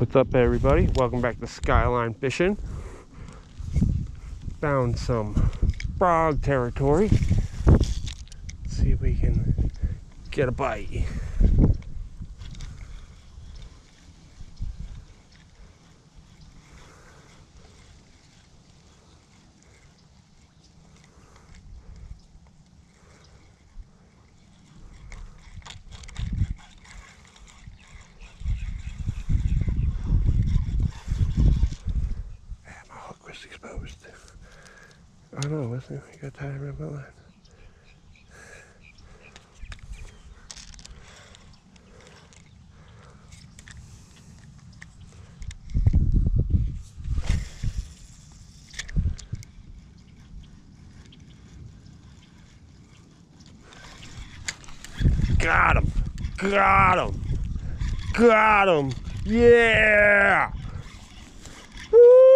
What's up, everybody? Welcome back to Skyline Fishing. Found some frog territory. Let's see if we can get a bite. Exposed. Oh no, wasn't it? I got tied around my line. Got him! Got him! Got him! Yeah! Woo!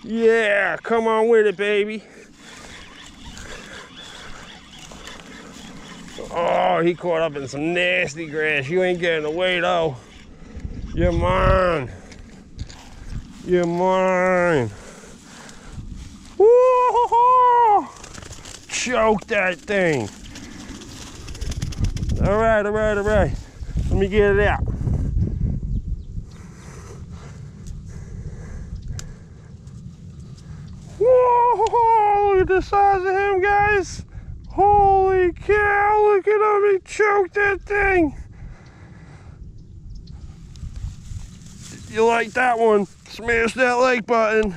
Yeah, come on with it, baby. Oh, he caught up in some nasty grass. You ain't getting away, though. You're mine. You're mine. Woo! Choke that thing. All right, all right, all right. Let me get it out. Whoa, look at the size of him, guys. Holy cow, look at him, he choked that thing. You like that one? Smash that like button.